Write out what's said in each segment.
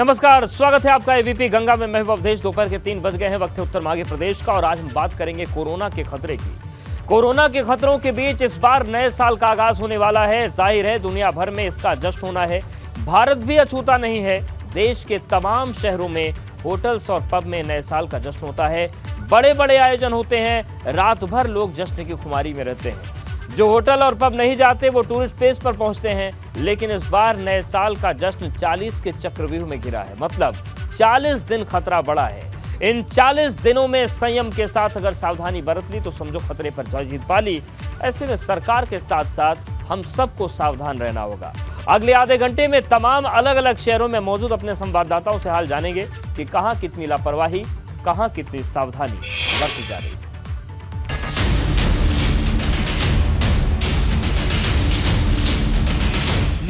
नमस्कार, स्वागत है आपका एबीपी गंगा में। मैं अवधेश। दोपहर के 3 बज गए हैं। वक्त है उत्तर माघी प्रदेश का और आज हम बात करेंगे कोरोना के खतरे की। कोरोना के खतरों के बीच इस बार नए साल का आगाज होने वाला है। जाहिर है दुनिया भर में इसका जश्न होना है। भारत भी अछूता नहीं है। देश के तमाम शहरों में होटल्स और पब में नए साल का जश्न होता है। बड़े बड़े आयोजन होते हैं। रात भर लोग जश्न की खुमारी में रहते हैं। जो होटल और पब नहीं जाते वो टूरिस्ट प्लेस पर पहुंचते हैं। लेकिन इस बार नए साल का जश्न 40 के चक्रव्यूह में घिरा है। मतलब 40 दिन खतरा बढ़ा है। इन 40 दिनों में संयम के साथ अगर सावधानी बरत ली तो समझो खतरे पर जय जीत पा ली। ऐसे में सरकार के साथ साथ हम सबको सावधान रहना होगा। अगले आधे घंटे में तमाम अलग अलग शहरों में मौजूद अपने संवाददाताओं से हाल जानेंगे कि कहां कितनी लापरवाही, कहां कितनी सावधानी बरती जा रही है।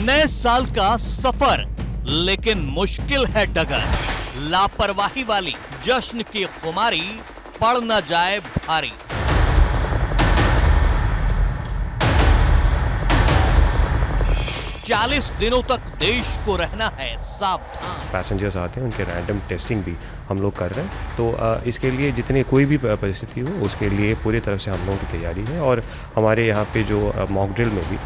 नए साल का सफर लेकिन मुश्किल है डगर। लापरवाही वाली जश्न की खुमारी पड़ न जाए भारी। चालीस दिनों तक देश को रहना है सावधान। पैसेंजर्स आते हैं, उनके रैंडम टेस्टिंग भी हम लोग कर रहे हैं। तो इसके लिए जितनी कोई भी परिस्थिति हो उसके लिए पूरी तरफ से हम लोगों की तैयारी है। और हमारे यहाँ पे जो मॉक ड्रिल में भी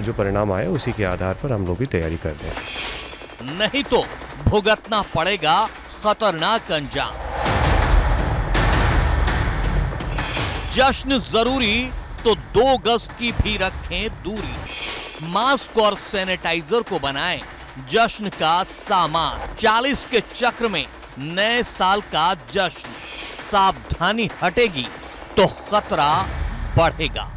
जो परिणाम आए उसी के आधार पर हम लोग भी तैयारी कर रहे हैं। नहीं तो भुगतना पड़ेगा खतरनाक अंजाम। जश्न जरूरी तो 2 गज की भी रखें दूरी। मास्क और सैनिटाइजर को बनाएं जश्न का सामान। 40 के चक्र में नए साल का जश्न। सावधानी हटेगी तो खतरा बढ़ेगा।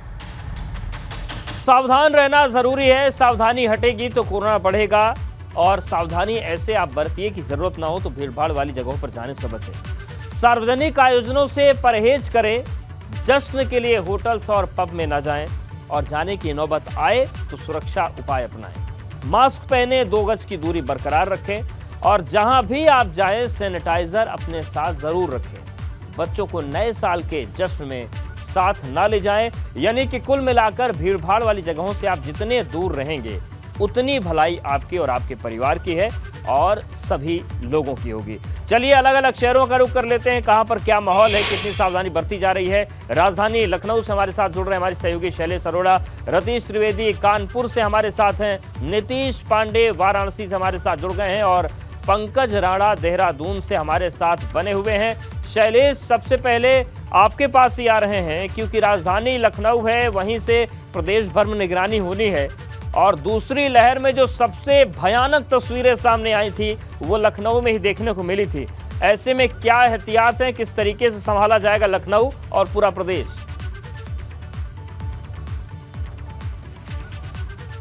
सावधान रहना जरूरी है। सावधानी हटेगी तो कोरोना बढ़ेगा। और सावधानी ऐसे आप बरतिए कि जरूरत ना हो तो भीड़भाड़ वाली जगहों पर जाने से बचें। सार्वजनिक आयोजनों से परहेज करें। जश्न के लिए होटल्स और पब में न जाएं। और जाने की नौबत आए तो सुरक्षा उपाय अपनाएं। मास्क पहने, 2 गज की दूरी बरकरार रखें। और जहां भी आप जाएं सैनिटाइजर अपने साथ जरूर रखें। बच्चों को नए साल के जश्न में साथ ना ले जाएं। यानी कि कुल मिलाकर भीड़भाड़ वाली जगहों से आप जितने दूर रहेंगे उतनी भलाई आपकी और आपके परिवार की है और सभी लोगों की होगी। चलिए अलग अलग शहरों का रुख कर लेते हैं। कहां पर क्या माहौल है, कितनी सावधानी बरती जा रही है। राजधानी लखनऊ से हमारे साथ जुड़ रहे हमारे सहयोगी शैलेश अरोड़ा, रतीश त्रिवेदी कानपुर से हमारे साथ हैं, नीतीश पांडे वाराणसी से हमारे साथ जुड़ गए हैं और पंकज राणा देहरादून से हमारे साथ बने हुए हैं। शैलेश, सबसे पहले आपके पास ही आ रहे हैं क्योंकि राजधानी लखनऊ है, वहीं से प्रदेश भर में निगरानी होनी है। और दूसरी लहर में जो सबसे भयानक तस्वीरें सामने आई थी वो लखनऊ में ही देखने को मिली थी। ऐसे में क्या एहतियात है, किस तरीके से संभाला जाएगा लखनऊ और पूरा प्रदेश?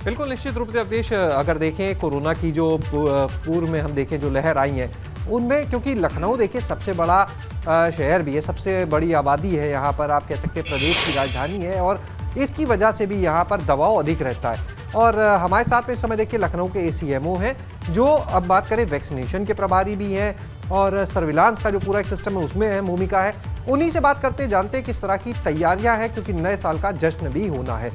बिल्कुल निश्चित रूप से अवधेश, अगर देखें कोरोना की जो पूर्व में हम देखें जो लहर आई है उनमें, क्योंकि लखनऊ देखिए सबसे बड़ा शहर भी है, सबसे बड़ी आबादी है यहाँ पर, आप कह सकते हैं प्रदेश की राजधानी है और इसकी वजह से भी यहाँ पर दबाव अधिक रहता है। और हमारे साथ में इस समय देखिए लखनऊ के ACMO हैं जो अब बात करें वैक्सीनेशन के प्रभारी भी हैं और सर्विलांस का जो पूरा एक सिस्टम है उसमें अहम भूमिका है। उन्हीं से बात करते जानते हैं किस तरह की तैयारियां हैं क्योंकि नए साल का जश्न भी होना है।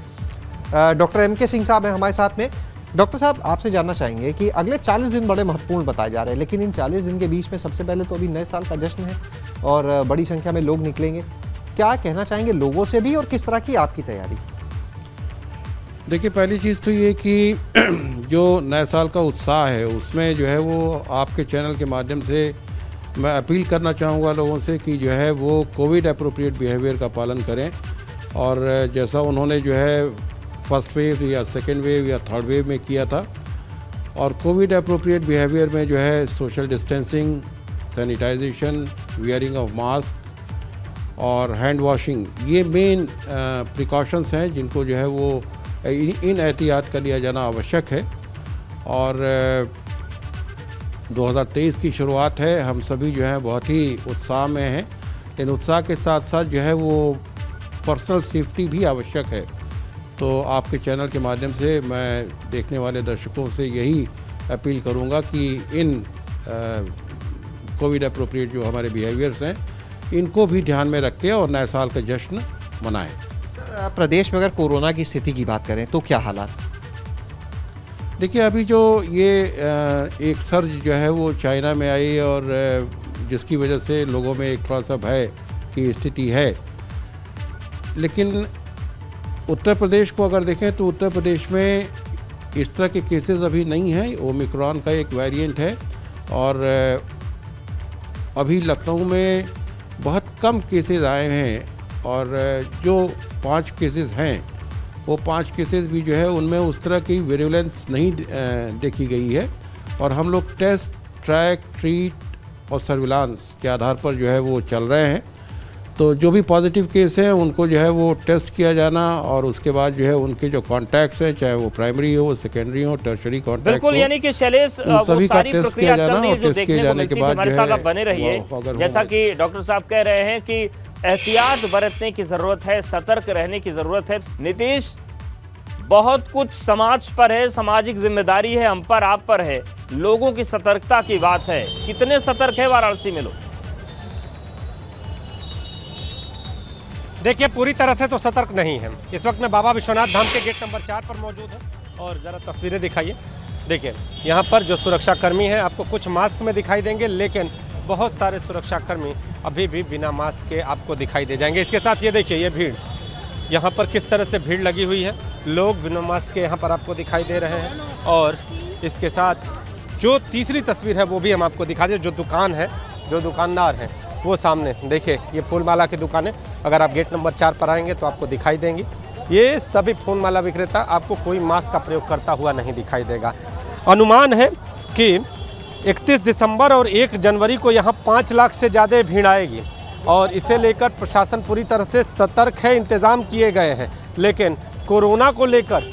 डॉक्टर MK सिंह साहब हैं हमारे साथ में। डॉक्टर साहब, आपसे जानना चाहेंगे कि अगले 40 दिन बड़े महत्वपूर्ण बताए जा रहे हैं, लेकिन इन 40 दिन के बीच में सबसे पहले तो अभी नए साल का जश्न है और बड़ी संख्या में लोग निकलेंगे। क्या कहना चाहेंगे लोगों से भी और किस तरह की आपकी तैयारी? देखिए, पहली चीज़ तो ये कि जो नए साल का उत्साह है उसमें जो है वो आपके चैनल के माध्यम से मैं अपील करना चाहूँगा लोगों से कि जो है वो कोविड अप्रोप्रिएट बिहेवियर का पालन करें। और जैसा उन्होंने जो है फर्स्ट वेव या सेकेंड वेव या थर्ड वेव में किया था, और कोविड अप्रोप्रिएट बिहेवियर में जो है social distancing, sanitization, wearing of mask और हैंड वॉशिंग, ये मेन प्रिकॉशंस हैं जिनको जो है वो इन एहतियात का लिया जाना आवश्यक है। और 2023 की शुरुआत है, हम सभी जो है बहुत ही उत्साह में हैं। इन उत्साह के साथ साथ जो है वो पर्सनल सेफ्टी भी आवश्यक है। तो आपके चैनल के माध्यम से मैं देखने वाले दर्शकों से यही अपील करूंगा कि इन कोविड अप्रोप्रिएट जो हमारे बिहेवियर्स हैं इनको भी ध्यान में रखें और नए साल का जश्न मनाएं। प्रदेश में अगर कोरोना की स्थिति की बात करें तो क्या हालात? देखिए अभी जो ये एक सर्ज जो है वो चाइना में आई और जिसकी वजह से लोगों में एक थोड़ा सा भय की स्थिति है, लेकिन उत्तर प्रदेश को अगर देखें तो उत्तर प्रदेश में इस तरह के केसेस अभी नहीं हैं। ओमिक्रॉन का एक वेरिएंट है और अभी लखनऊ में बहुत कम केसेस आए हैं और जो 5 केसेस हैं वो 5 केसेस भी जो है उनमें उस तरह की विरुलेंस नहीं देखी गई है और हम लोग टेस्ट, ट्रैक, ट्रीट और सर्विलांस के आधार पर जो है वो चल रहे हैं। तो जो भी पॉजिटिव केस हैं उनको जो है वो टेस्ट किया जाना और उसके बाद जो है उनके जो कॉन्टैक्ट्स हैं, चाहे वो प्राइमरी हो, सेकेंडरी हो, टर्शरी कॉन्टैक्ट्स बिल्कुल, यानी कि शैलेश वो सभी का सारी टेस्ट प्रक्रिया किया चल जाना रही है और जो टेस्ट देखने किए को जाने मिलती के है। बाद हमारे जो साथ है आप बने रहिए, वो अगर जैसा होगा। कि डॉक्टर साहब कह रहे हैं कि एहतियात बरतने की जरूरत है, सतर्क रहने की जरूरत है। नीतीश, बहुत कुछ समाज पर है, सामाजिक जिम्मेदारी है, हम पर, आप पर है, लोगों की सतर्कता की बात है। कितने सतर्क है वाराणसी में लोग? देखिए पूरी तरह से तो सतर्क नहीं है। इस वक्त मैं बाबा विश्वनाथ धाम के गेट नंबर 4 पर मौजूद हूँ और ज़रा तस्वीरें दिखाइए। देखिए यहाँ पर जो सुरक्षाकर्मी हैं आपको कुछ मास्क में दिखाई देंगे, लेकिन बहुत सारे सुरक्षाकर्मी अभी भी बिना मास्क के आपको दिखाई दे जाएंगे। इसके साथ ये देखिए, ये भीड़ यहाँ पर किस तरह से भीड़ लगी हुई है, लोग बिना मास्क के यहाँ पर आपको दिखाई दे रहे हैं। और इसके साथ जो तीसरी तस्वीर है वो भी हम आपको दिखा दें। जो दुकान है, जो दुकानदार हैं वो सामने देखिए, ये फूलमाला की दुकानें अगर आप गेट नंबर 4 पर आएंगे तो आपको दिखाई देंगी। ये सभी फूलमाला विक्रेता, आपको कोई मास्क का प्रयोग करता हुआ नहीं दिखाई देगा। अनुमान है कि 31 दिसंबर और 1 जनवरी को यहाँ 5 लाख से ज़्यादा भीड़ आएगी और इसे लेकर प्रशासन पूरी तरह से सतर्क है, इंतज़ाम किए गए हैं। लेकिन कोरोना को लेकर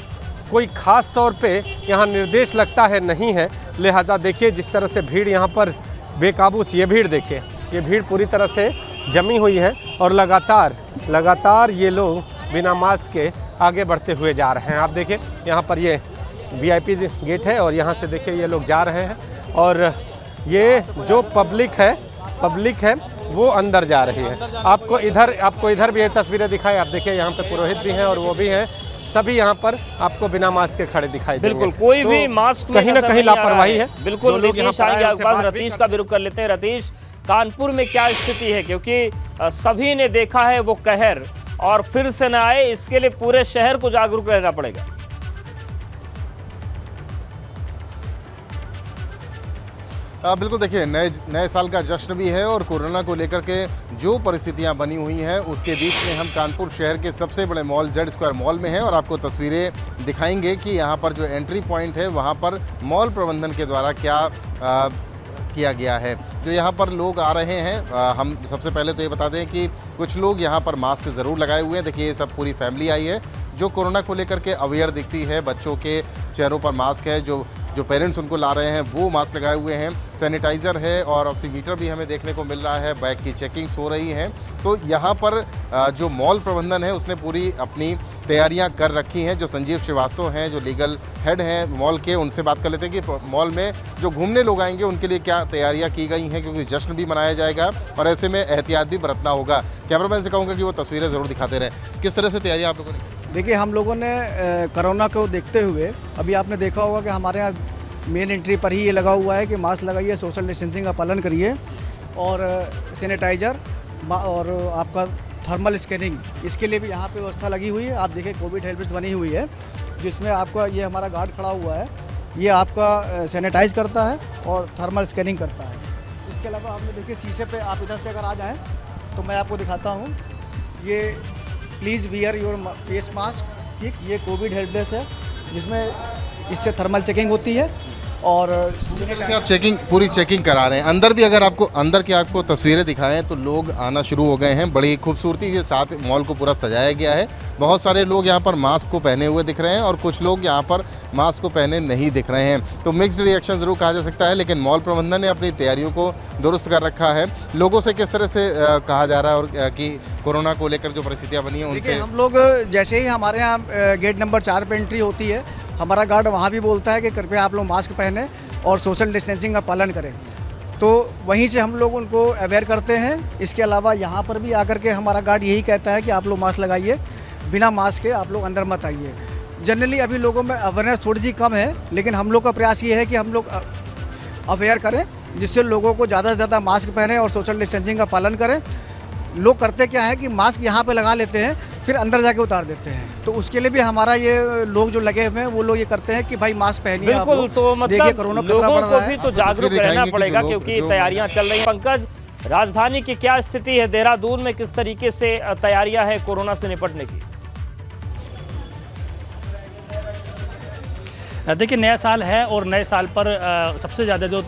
कोई ख़ास तौर पे यहाँ निर्देश लगता है नहीं है। लिहाजा देखिए जिस तरह से भीड़ यहाँ पर बेकाबू सी, ये भीड़ देखिए, ये भीड़ पूरी तरह से जमी हुई है और लगातार ये लोग बिना मास्क के आगे बढ़ते हुए जा रहे हैं। आप देखिए यहाँ पर ये VIP गेट है और यहाँ से देखिए ये लोग जा रहे हैं और ये जो पब्लिक है वो अंदर जा रही है। आपको इधर भी ये तस्वीरें दिखाई। आप देखिए यहाँ पे पुरोहित भी हैं और वो भी हैं, सभी यहाँ पर आपको बिना मास्क के खड़े दिखाई देंगे। बिल्कुल, कोई तो भी मास्क में कहीं ना नजर कहीं नहीं आ रहा लापरवाही है। बिल्कुल, जो लोग यहाँ रतीश पर आए आएंगे हैं, आपके उनसे पास। बात भी रतीश का भी रुख कर लेते हैं। रतीश, कानपुर में क्या स्थिति है? क्योंकि सभी ने देखा है वो कहर, और फिर से न आए, इसके लिए पूरे शहर को जागरूक रहना पड़ेगा। बिल्कुल, देखिए नए साल का जश्न भी है और कोरोना को लेकर के जो परिस्थितियां बनी हुई हैं उसके बीच में हम कानपुर शहर के सबसे बड़े मॉल जेड स्क्वायर मॉल में हैं और आपको तस्वीरें दिखाएंगे कि यहां पर जो एंट्री पॉइंट है वहां पर मॉल प्रबंधन के द्वारा क्या किया गया है। जो यहाँ पर लोग आ रहे हैं, हम सबसे पहले तो ये बता दें कि कुछ लोग यहाँ पर मास्क ज़रूर लगाए हुए हैं। देखिए ये सब पूरी फैमिली आई है जो कोरोना को लेकर के अवेयर दिखती है। बच्चों के चेहरों पर मास्क है, जो पेरेंट्स उनको ला रहे हैं वो मास्क लगाए हुए हैं। सैनिटाइज़र है और ऑक्सीमीटर भी हमें देखने को मिल रहा है। बैग की चेकिंग्स हो रही हैं। तो यहाँ पर जो मॉल प्रबंधन है उसने पूरी अपनी तैयारियां कर रखी हैं। जो संजीव श्रीवास्तव हैं, जो लीगल हेड हैं मॉल के, उनसे बात कर लेते हैं कि मॉल में जो घूमने लोग आएंगे उनके लिए क्या तैयारियां की गई हैं, क्योंकि जश्न भी मनाया जाएगा और ऐसे में एहतियात भी बरतना होगा। कैमरामैन से कहूँगा कि वो तस्वीरें ज़रूर दिखाते रहें। किस तरह से तैयारियाँ आप लोगों ने की? देखिए हम लोगों ने कोरोना को देखते हुए, अभी आपने देखा होगा कि हमारे यहाँ मेन एंट्री पर ही ये लगा हुआ है कि मास्क लगाइए, सोशल डिस्टेंसिंग का पालन करिए और सैनिटाइज़र और आपका थर्मल स्कैनिंग, इसके लिए भी यहाँ पे व्यवस्था लगी हुई है। आप देखिए कोविड हेल्प डेस्क बनी हुई है जिसमें आपका ये हमारा गार्ड खड़ा हुआ है, ये आपका सैनिटाइज करता है और थर्मल स्कैनिंग करता है। इसके अलावा आपने देखिए शीशे पे, आप इधर से अगर आ जाएँ तो मैं आपको दिखाता हूँ, ये please wear your face mask, ठीक, ये कोविड हेल्प डेस्क है जिसमें इससे थर्मल चेकिंग होती है और से आप पूरी चेकिंग करा रहे हैं। अंदर भी अगर आपको तस्वीरें दिखाएं तो लोग आना शुरू हो गए हैं। बड़ी खूबसूरती के साथ मॉल को पूरा सजाया गया है। बहुत सारे लोग यहाँ पर मास्क को पहने हुए दिख रहे हैं और कुछ लोग यहाँ पर मास्क को पहने नहीं दिख रहे हैं। तो मिक्स्ड रिएक्शन ज़रूर कहा जा सकता है, लेकिन मॉल प्रबंधन ने अपनी तैयारियों को दुरुस्त कर रखा है। लोगों से किस तरह से कहा जा रहा है और कि कोरोना को लेकर जो परिस्थितियाँ बनी हैं उनसे? हम लोग जैसे ही हमारे यहाँ गेट नंबर 4 पर एंट्री होती है, हमारा गार्ड वहाँ भी बोलता है कि कृपया आप लोग मास्क पहने और सोशल डिस्टेंसिंग का पालन करें। तो वहीं से हम लोग उनको अवेयर करते हैं। इसके अलावा यहाँ पर भी आकर के हमारा गार्ड यही कहता है कि आप लोग मास्क लगाइए, बिना मास्क के आप लोग अंदर मत आइए। जनरली अभी लोगों में अवेयरनेस थोड़ी सी कम है, लेकिन हम लोग का प्रयास ये है कि हम लोग अवेयर करें, जिससे लोगों को ज़्यादा से ज़्यादा मास्क पहने और सोशल डिस्टेंसिंग का पालन करें। लोग करते क्या है कि मास्क यहाँ पे लगा लेते हैं, फिर अंदर जाके उतार देते हैं, तो उसके लिए भी हमारा ये लोग जो लगे हुए हैं वो लोग ये करते हैं कि भाई मास्क पहनिए आप बिल्कुल, लोग। तो देखिए मतलब कोरोना खतरा बढ़ लोगों रहा को है। भी तो जागरूक तस्वीरें रहना दिखाएंगे कि पड़ेगा, जो लोग- क्योंकि जो- तैयारियां चल रही हैं। पंकज, राजधानी की क्या स्थिति है? देहरादून में किस तरीके से तैयारियां हैं कोरोना से निपटने की? देखिए, नया साल है और नए साल पर सबसे ज़्यादा जो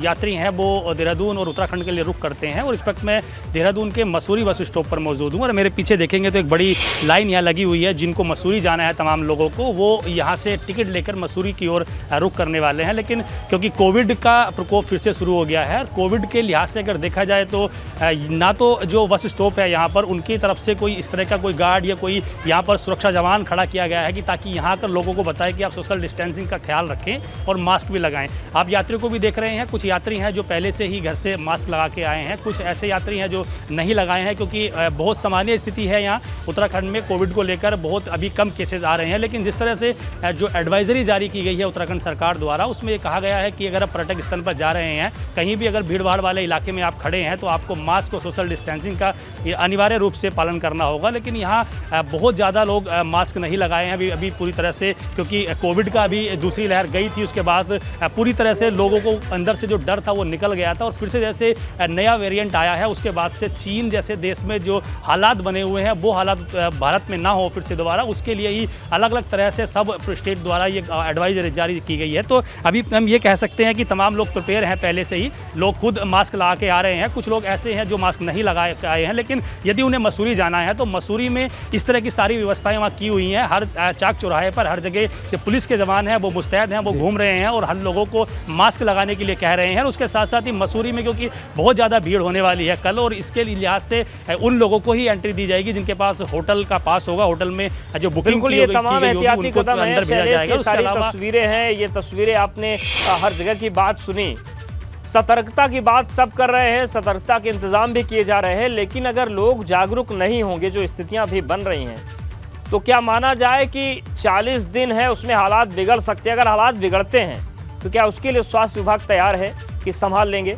यात्री हैं वो देहरादून और उत्तराखंड के लिए रुख करते हैं। और इस वक्त मैं देहरादून के मसूरी बस स्टॉप पर मौजूद हूँ और मेरे पीछे देखेंगे तो एक बड़ी लाइन यहाँ लगी हुई है। जिनको मसूरी जाना है तमाम लोगों को, वो यहाँ से टिकट लेकर मसूरी की ओर रुख करने वाले हैं। लेकिन क्योंकि कोविड का प्रकोप फिर से शुरू हो गया है, कोविड के लिहाज से अगर देखा जाए तो ना तो जो बस स्टॉप है यहाँ पर उनकी तरफ से कोई इस तरह का कोई गार्ड या कोई यहाँ पर सुरक्षा जवान खड़ा किया गया है कि ताकि यहाँ कर लोगों को बताए कि आप सोशल डिस्टेंसिंग का ख्याल रखें और मास्क भी लगाएं। आप यात्रियों को भी देख रहे हैं, कुछ यात्री हैं जो पहले से ही घर से मास्क लगा के आए हैं, कुछ ऐसे यात्री हैं जो नहीं लगाए हैं, क्योंकि बहुत सामान्य स्थिति है यहाँ उत्तराखंड में। कोविड को लेकर बहुत अभी कम केसेस आ रहे हैं, लेकिन जिस तरह से जो एडवाइजरी जारी की गई है उत्तराखंड सरकार द्वारा, उसमें ये कहा गया है कि अगर आप पर्यटक स्थल पर जा रहे हैं, कहीं भी अगर भीड़ भाड़ वाले इलाके में आप खड़े हैं, तो आपको मास्क और सोशल डिस्टेंसिंग का अनिवार्य रूप से पालन करना होगा। लेकिन यहाँ बहुत ज़्यादा लोग मास्क नहीं लगाए हैं अभी पूरी तरह से, क्योंकि कोविड का अभी दूसरी लहर गई थी, उसके बाद पूरी तरह से लोगों को अंदर से जो डर था वो निकल गया था। और फिर से जैसे नया वेरिएंट आया है, उसके बाद से चीन जैसे देश में जो हालात बने हुए हैं वो हालात भारत में ना हो फिर से दोबारा, उसके लिए ही अलग अलग तरह से सब स्टेट द्वारा ये एडवाइजरी जारी की गई है। तो अभी हम ये कह सकते हैं कि तमाम लोग प्रिपेयर हैं पहले से ही, लोग खुद मास्क लगा के आ रहे हैं। कुछ लोग ऐसे हैं जो मास्क नहीं लगाए आए हैं, लेकिन यदि उन्हें मसूरी जाना है तो मसूरी में इस तरह की सारी व्यवस्थाएं वहाँ की हुई हैं। हर चाक चौराहे पर हर जगह जो पुलिस के जवान हैं वो मुस्तैद हैं, वो घूम रहे हैं और हर लोगों को मास्क लगाने के लिए कह रहे हैं। उसके साथ साथ ही मसूरी में क्योंकि बहुत ज़्यादा भीड़ होने वाली है कल, और इसके लिहाज से उन लोगों को ही एंट्री दी जाएगी जिनके पास होटल का पास होगा, होटल में जो बुकिंग बिल्कुल, की ये गई तमाम होगी एहतियाती उनको कदम अंदर भेजा जाएगा। है। उसके सारी अलावा तस्वीरें हैं, ये तस्वीरें आपने हर जगह की बात सुनी। सतर्कता की बात सब कर रहे हैं, सतर्कता के इंतजाम भी किए जा रहे हैं, लेकिन अगर लोग जागरूक नहीं होंगे, जो स्थितियां भी बन रही हैं, तो क्या माना जाए कि 40 दिन है उसमें हालात बिगड़ सकते हैं? अगर हालात बिगड़ते हैं तो क्या उसके लिए स्वास्थ्य विभाग तैयार है कि संभाल लेंगे?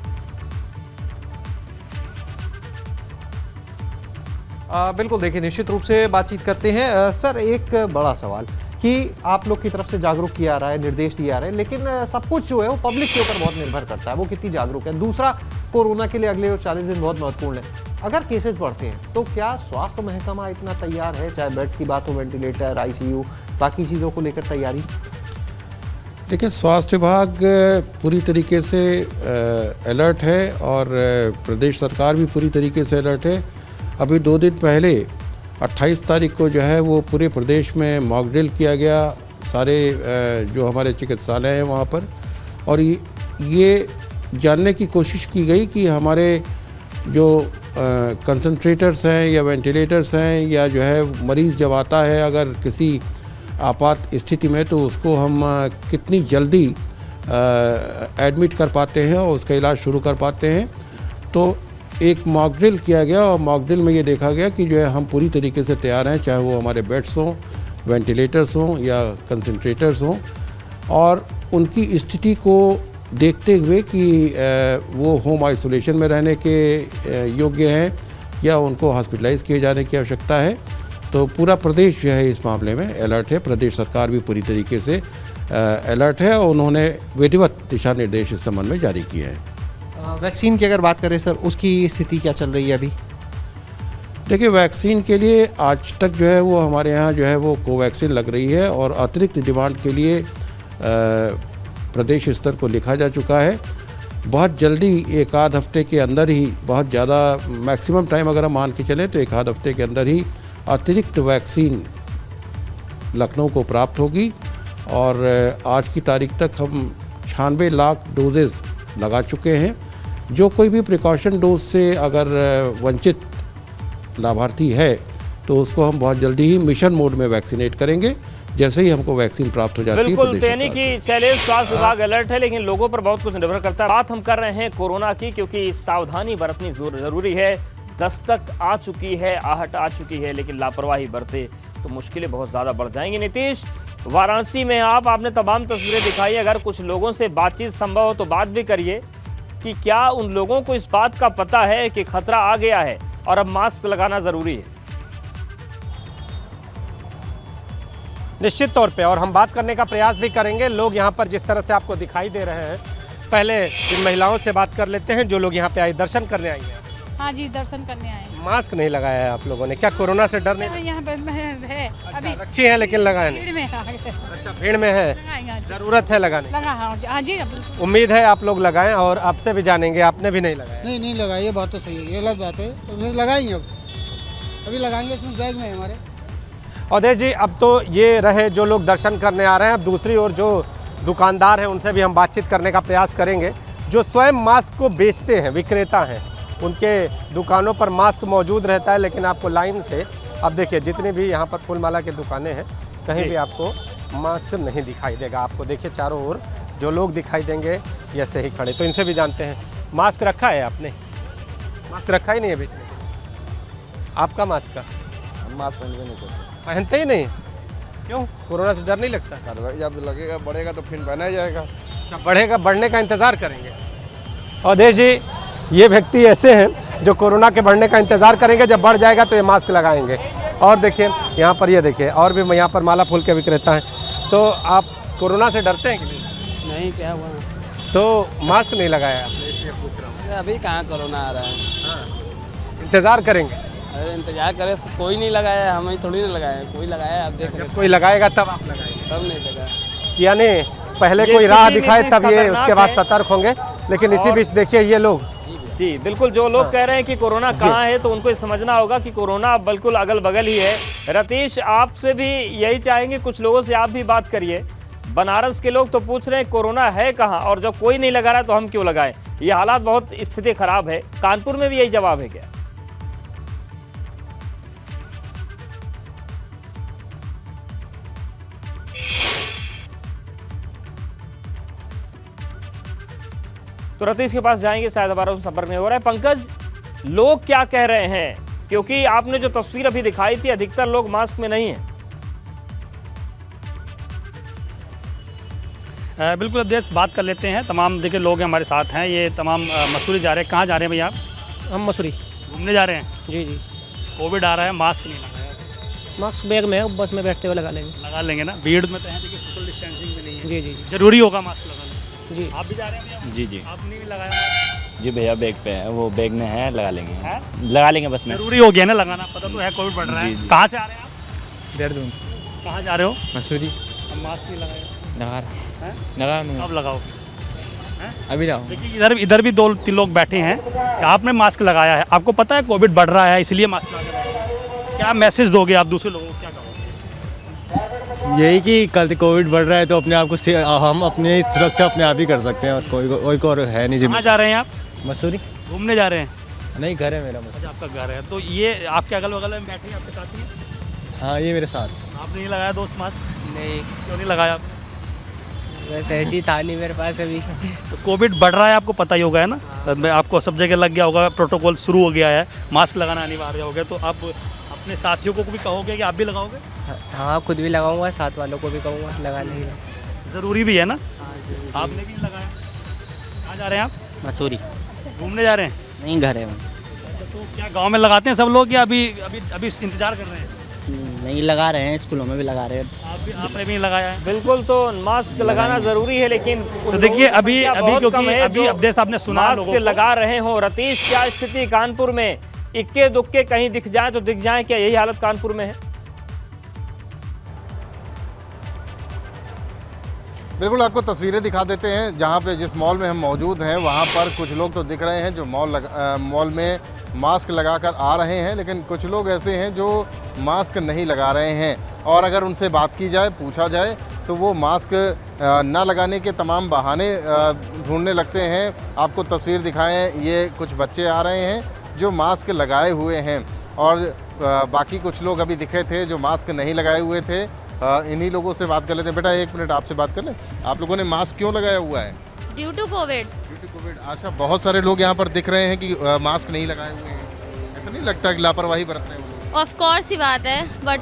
बिल्कुल, देखिए निश्चित रूप से बातचीत करते हैं। सर, एक बड़ा सवाल कि आप लोग की तरफ से जागरूक किया जा रहा है, निर्देश दिया जा रहा है, लेकिन सब कुछ जो है वो पब्लिक के ऊपर बहुत निर्भर करता है, वो कितनी जागरूक है। दूसरा, कोरोना के लिए अगले 40 दिन बहुत महत्वपूर्ण है। अगर केसेस बढ़ते हैं तो क्या स्वास्थ्य महकमा इतना तैयार है, चाहे बेड्स की बात हो, वेंटिलेटर, आईसीयू, बाकी चीज़ों को लेकर तैयारी? देखिए, स्वास्थ्य विभाग पूरी तरीके से अलर्ट है और प्रदेश सरकार भी पूरी तरीके से अलर्ट है। अभी 2 दिन पहले 28 तारीख को जो है वो पूरे प्रदेश में मॉक ड्रिल किया गया, सारे जो हमारे चिकित्सालय हैं वहाँ पर, और ये जानने की कोशिश की गई कि हमारे जो कंसंट्रेटर्स हैं या वेंटिलेटर्स हैं, या जो है मरीज़ जब आता है अगर किसी आपात स्थिति में, तो उसको हम कितनी जल्दी एडमिट कर पाते हैं और उसका इलाज शुरू कर पाते हैं। तो एक मॉक ड्रिल किया गया और मॉक ड्रिल में ये देखा गया कि जो है हम पूरी तरीके से तैयार हैं, चाहे वो हमारे बेड्स हों, वेंटिलेटर्स हों या कंसंट्रेटर्स हों, और उनकी स्थिति को देखते हुए कि वो होम आइसोलेशन में रहने के योग्य हैं या उनको हॉस्पिटलाइज किए जाने की आवश्यकता है। तो पूरा प्रदेश जो है इस मामले में अलर्ट है, प्रदेश सरकार भी पूरी तरीके से अलर्ट है और उन्होंने विधिवत दिशा निर्देश इस संबंध में जारी किए हैं। वैक्सीन की अगर बात करें सर, उसकी स्थिति क्या चल रही है अभी? देखिए, वैक्सीन के लिए आज तक जो है वो हमारे यहाँ जो है वो कोवैक्सीन लग रही है, और अतिरिक्त डिमांड के लिए प्रदेश स्तर को लिखा जा चुका है। बहुत जल्दी, एक आध हफ्ते के अंदर ही, बहुत ज़्यादा मैक्सिमम टाइम अगर हम मान के चलें तो एक आध हफ्ते के अंदर ही अतिरिक्त वैक्सीन लखनऊ को प्राप्त होगी। और आज की तारीख तक हम 96 लाख डोजेज़ लगा चुके हैं। जो कोई भी प्रिकॉशन डोज से अगर वंचित लाभार्थी है तो उसको हम बहुत जल्दी ही मिशन मोड में वैक्सीनेट करेंगे, जैसे ही हमको वैक्सीन प्राप्त हो जाती है। बिल्कुल, यानी कि चलिए, स्वास्थ्य विभाग अलर्ट है, लेकिन लोगों पर बहुत कुछ निर्भर करता है। बात हम कर रहे हैं कोरोना की, क्योंकि सावधानी बरतनी जरूरी है। दस्तक आ चुकी है, आहट आ चुकी है, लेकिन लापरवाही बरते तो मुश्किलें बहुत ज़्यादा बढ़ जाएंगी। नीतीश, वाराणसी में आपने तमाम तस्वीरें दिखाई। अगर कुछ लोगों से बातचीत संभव हो तो बात भी करिए कि क्या उन लोगों को इस बात का पता है कि खतरा आ गया है और अब मास्क लगाना जरूरी है। निश्चित तौर पे, और हम बात करने का प्रयास भी करेंगे। लोग यहाँ पर जिस तरह से आपको दिखाई दे रहे हैं, पहले इन महिलाओं से बात कर लेते हैं जो लोग यहाँ पे आए, दर्शन करने आई हैं। हाँ जी, दर्शन करने आए हैं। मास्क नहीं लगाया है आप लोगों ने, क्या कोरोना से डर नहीं? यहाँ पे है अभी रखी है लेकिन लगाया नहीं। भीड़ में आ गए। अच्छा, भीड़ में है, लगाएंगे आज। जरूरत है लगाने। लगा हाँ जी बिल्कुल। उम्मीद है आप लोग लगाएं, और आपसे भी जानेंगे, आपने भी नहीं लगाया। नहीं लगाई, ये बात तो सही है, ये गलत बात है, तो फिर लगाएंगे। अभी लगाएंगे, इसमें बैग में है हमारे। अवधेश जी, अब तो ये रहे जो लोग दर्शन करने आ रहे हैं, अब दूसरी ओर जो दुकानदार हैं उनसे भी हम बातचीत करने का प्रयास करेंगे। जो स्वयं मास्क को बेचते हैं, विक्रेता हैं, उनके दुकानों पर मास्क मौजूद रहता है, लेकिन आपको लाइन से, अब देखिए जितनी भी यहाँ पर फूलमाला की दुकानें हैं, कहीं भी आपको मास्क नहीं दिखाई देगा। आपको देखिए चारों ओर जो लोग दिखाई देंगे ये ऐसे ही खड़े। तो इनसे भी जानते हैं, मास्क रखा है आपने? मास्क रखा ही नहीं है बेचने? आपका मास्क का मास्क नहीं करते, पहनते ही नहीं? क्यों, कोरोना से डर नहीं लगता? जब लगेगा बढ़ेगा तो फिर पहना जाएगा। अच्छा, बढ़ेगा, बढ़ने का इंतज़ार करेंगे। अवधेश जी, ये व्यक्ति ऐसे हैं जो कोरोना के बढ़ने का इंतज़ार करेंगे, जब बढ़ जाएगा तो ये मास्क लगाएंगे। और देखिए यहाँ पर, ये देखिए और भी यहाँ पर माला फूल के विक्रेता हैं। तो आप कोरोना से डरते हैं कि नहीं, क्या हुआ? तो मास्क नहीं लगाया आपने, इसलिए पूछ रहा हूँ। अभी कहाँ कोरोना आ रहा है? इंतज़ार करेंगे? अरे इंतजार करे, कोई नहीं लगाया, हमें थोड़ी ना लगाया, कोई लगाया। आप देख, जब कोई लगाएगा तब आप लगाएंगे? तब नहीं लगाया। यानी पहले कोई राह दिखाए तब ये, उसके बाद सतर्क होंगे। लेकिन इसी बीच देखिए ये लोग, जी बिल्कुल, जो लोग कह रहे हैं कि कोरोना कहाँ है, तो उनको ये समझना होगा कि कोरोना बिल्कुल अगल बगल ही है। रतीश, आपसे भी यही चाहेंगे, कुछ लोगों से आप भी बात करिए। बनारस के लोग तो पूछ रहे हैं कोरोना है कहाँ, और जब कोई नहीं लगा रहा तो हम क्यों लगाएं। ये हालात, बहुत स्थिति खराब है। कानपुर में भी यही जवाब है क्या? तो रतीश के पास जाएंगे, शायद हमारा संपर्क नहीं हो रहा है। पंकज, लोग क्या कह रहे हैं, क्योंकि आपने जो तस्वीर अभी दिखाई थी, अधिकतर लोग मास्क में नहीं हैं। बिल्कुल, अब देख बात कर लेते हैं। तमाम देखिए लोग हमारे साथ हैं, ये तमाम मसूरी जा रहे हैं। कहाँ जा रहे हैं भैया आप? हम मसूरी घूमने जा रहे हैं। जी। कोविड आ रहा है, मास्क नहीं लगाया। मास्क बैग में है, बस में बैठते हुए लगा लेंगे ना। भीड़ में तो है, देखिए सोशल डिस्टेंसिंग भी नहीं है। जी। जरूरी होगा मास्क लगाना। जी। आप भी जा रहे हैं भैया? जी। आपने भी लगाया मास्क? जी भैया, बैग पे है, वो बैग में है, लगा लेंगे। है? लगा लेंगे बस में। जरूरी हो गया ना लगाना, पता तो है कोविड बढ़ रहा है। कहाँ से आ रहे हैं आप? देहरादून से। कहाँ जा रहे हो? मसूरी। अब मास्क नहीं लगाया? लगा कब लगाओगे? अभी लाओ। देखिए इधर भी 2-3 लोग बैठे हैं। आपने मास्क लगाया है, आपको पता है कोविड बढ़ रहा है, इसलिए मास्क लगा रहे हैं। क्या मैसेज दोगे आप दूसरे लोगों को, क्या कहोगे? यही कि कल कोविड बढ़ रहा है तो अपने आप को हम अपनी सुरक्षा अपने आप ही कर सकते हैं, और कोई और है नहीं। कहाँ जा रहे हैं आप? मसूरी घूमने जा रहे हैं? नहीं, घर है मेरा। अच्छा, आपका घर है। तो ये आपके अगल बगल में बैठे हैं, आपके साथ ही? हाँ, ये मेरे साथ। आपने नहीं लगाया दोस्त मास्क? नहीं। क्यों नहीं लगाया आपने? वैसे ऐसी था नहीं मेरे पास अभी। तो कोविड बढ़ रहा है, आपको पता ही होगा, है ना? आपको सब जगह लग गया होगा, प्रोटोकॉल शुरू हो गया है, मास्क लगाना अनिवार्य हो गया। तो आप अपने साथियों को भी कहोगे कि आप भी लगाओगे? हाँ, खुद भी लगाऊंगा, साथ वालों को भी कहूँगा लगाने के लिए। ज़रूरी भी है ना? आपने भी लगाया। कहाँ जा रहे हैं आप? मसूरी। घूमने जा रहे हैं? नहीं, घर है। तो क्या गांव में लगाते हैं सब लोग, या अभी इंतजार कर रहे हैं? नहीं, लगा रहे हैं, स्कूलों में भी लगा रहे हैं। आपने भी नहीं लगाया है? बिल्कुल, तो मास्क लगाना जरूरी है, लेकिन तो देखिए अभी क्योंकि अभी अपडेट आपने सुना, मास्क लगा रहे हो। रतीश, क्या स्थिति कानपुर में? इक्के दुक्के कहीं दिख जाए तो दिख जाए, क्या यही हालत कानपुर में है? बिल्कुल, आपको तस्वीरें दिखा देते हैं। जहां पे जिस मॉल में हम मौजूद हैं वहां पर कुछ लोग तो दिख रहे हैं जो मॉल में मास्क लगाकर आ रहे हैं, लेकिन कुछ लोग ऐसे हैं जो मास्क नहीं लगा रहे हैं। और अगर उनसे बात की जाए, पूछा जाए, तो वो मास्क ना लगाने के तमाम बहाने ढूंढने लगते हैं। आपको तस्वीर दिखाएं, ये कुछ बच्चे आ रहे हैं जो मास्क लगाए हुए हैं, और बाकी कुछ लोग अभी दिखे थे जो मास्क नहीं लगाए हुए थे। इन्हीं लोगों से बात कर लेते हैं। बेटा, 1 मिनट आपसे बात कर लें। आप लोगों ने मास्क क्यों लगाया हुआ है? Due to Covid. अच्छा, बहुत सारे लोग यहाँ पर दिख रहे हैं कि मास्क नहीं लगाए हुए हैं। ऐसा नहीं लगता कि लापरवाही बरत रहे हैं? ऑफ कोर्स ही बात है, बट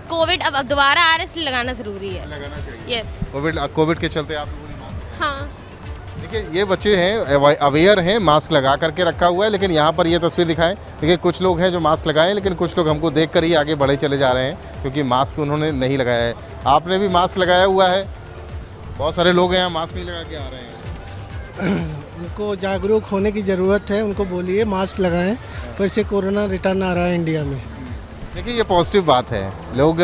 कोविड अब दोबारा आ रहा है इसलिए लगाना ज़रूरी है। लगाना चाहिए। यस। कोविड के चलते आप लोगों ने मास्क, हाँ। देखिए ये बच्चे हैं अवेयर हैं, मास्क लगा करके रखा हुआ है, लेकिन यहाँ पर ये तस्वीर दिखाएं। देखिए कुछ लोग हैं जो मास्क लगाए, लेकिन कुछ लोग हमको देख कर ही आगे बढ़े चले जा रहे हैं क्योंकि मास्क उन्होंने नहीं लगाया है। आपने भी मास्क लगाया हुआ है, बहुत सारे लोग हैं यहाँ मास्क नहीं लगा के आ रहे हैं। उनको जागरूक होने की ज़रूरत है, उनको बोलिए मास्क लगाएं, फिर से कोरोना रिटर्न आ रहा है इंडिया में। देखिए ये पॉजिटिव बात है, लोग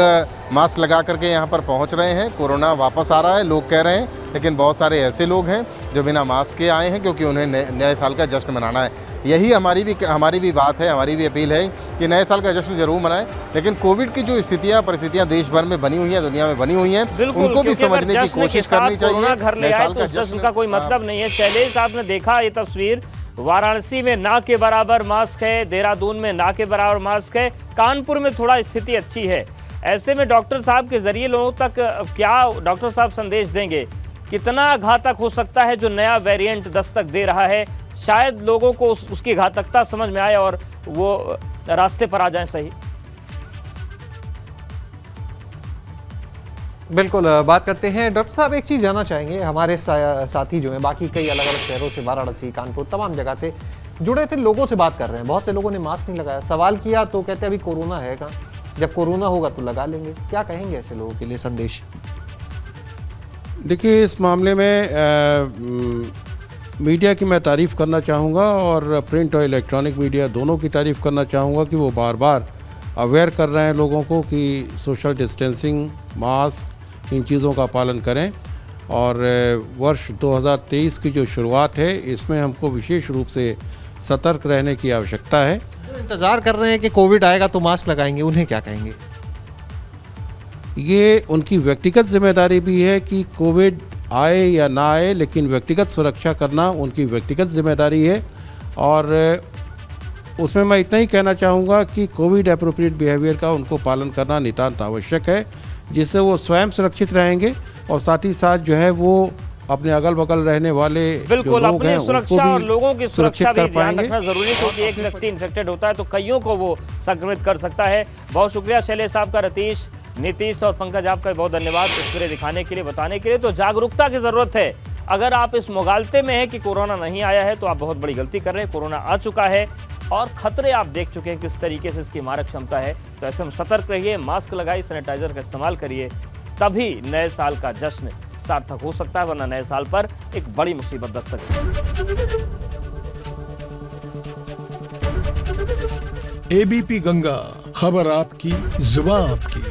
मास्क लगा करके यहाँ पर पहुँच रहे हैं, कोरोना वापस आ रहा है लोग कह रहे हैं, लेकिन बहुत सारे ऐसे लोग हैं जो बिना मास्क के आए हैं क्योंकि उन्हें नए साल का जश्न मनाना है। यही हमारी भी बात है, हमारी भी अपील है कि नए साल का जश्न जरूर मनाएं, लेकिन कोविड की जो परिस्थितियाँ देश भर में बनी हुई हैं, दुनिया में बनी हुई हैं, उनको भी समझने की कोशिश करनी चाहिए। घर ले आए तो जश्न का कोई मतलब नहीं है। शैलेश, आपने देखा ये तस्वीर, वाराणसी में ना के बराबर मास्क है, देहरादून में ना के बराबर मास्क है, कानपुर में थोड़ा स्थिति अच्छी है। ऐसे में डॉक्टर साहब के जरिए लोगों तक क्या डॉक्टर साहब संदेश देंगे, कितना घातक हो सकता है जो नया वेरिएंट दस्तक दे रहा है? शायद लोगों को उसकी घातकता समझ में आए और वो रास्ते पर आ जाएं। सही, बिल्कुल बात करते हैं। डॉक्टर साहब एक चीज़ जानना चाहेंगे, हमारे साथी जो हैं बाकी कई अलग अलग शहरों से, वाराणसी, कानपुर, तमाम जगह से जुड़े थे, लोगों से बात कर रहे हैं। बहुत से लोगों ने मास्क नहीं लगाया, सवाल किया तो कहते अभी कोरोना है कहाँ, जब कोरोना होगा तो लगा लेंगे। क्या कहेंगे ऐसे लोगों के लिए संदेश? देखिए इस मामले में मीडिया की मैं तारीफ़ करना चाहूँगा और प्रिंट और इलेक्ट्रॉनिक मीडिया दोनों की तारीफ़ करना चाहूँगा कि वो बार बार अवेयर कर रहे हैं लोगों को कि सोशल डिस्टेंसिंग, मास्क, इन चीज़ों का पालन करें। और वर्ष 2023 की जो शुरुआत है इसमें हमको विशेष रूप से सतर्क रहने की आवश्यकता है। जो इंतज़ार कर रहे हैं कि कोविड आएगा तो मास्क लगाएंगे, उन्हें क्या कहेंगे? ये उनकी व्यक्तिगत जिम्मेदारी भी है कि कोविड आए या ना आए, लेकिन व्यक्तिगत सुरक्षा करना उनकी व्यक्तिगत जिम्मेदारी है। और उसमें मैं इतना ही कहना चाहूँगा कि कोविड एप्रोप्रिएट बिहेवियर का उनको पालन करना नितांत आवश्यक है, जिससे वो स्वयं सुरक्षित रहेंगे और साथ ही साथ जो है वो अपने अगल बगल रहने वाले बिल्कुल जो लोग अपनी हैं सुरक्षा और लोगों की सुरक्षा भी कर ध्यान पाएंगे। रखना जरूरी है क्योंकि एक व्यक्ति इन्फेक्टेड होता है तो कईयों को वो संक्रमित कर सकता है। बहुत शुक्रिया शैलेश साहब का, रतीश, नीतीश और पंकज आपका बहुत धन्यवाद तस्वीरें दिखाने के लिए, बताने के लिए। तो जागरूकता की जरूरत है। अगर आप इस मुगालते में है कि कोरोना नहीं आया है तो आप बहुत बड़ी गलती कर रहे हैं। कोरोना आ चुका है और खतरे आप देख चुके हैं किस तरीके से इसकी मारक क्षमता है। तो ऐसे में सतर्क रहिए, मास्क लगाइए, सैनिटाइजर का इस्तेमाल करिए, तभी नए साल का जश्न सार्थक हो सकता है, वरना नए साल पर एक बड़ी मुसीबत दस्तक देगी। एबीपी गंगा, खबर आपकी, जुबान आपकी।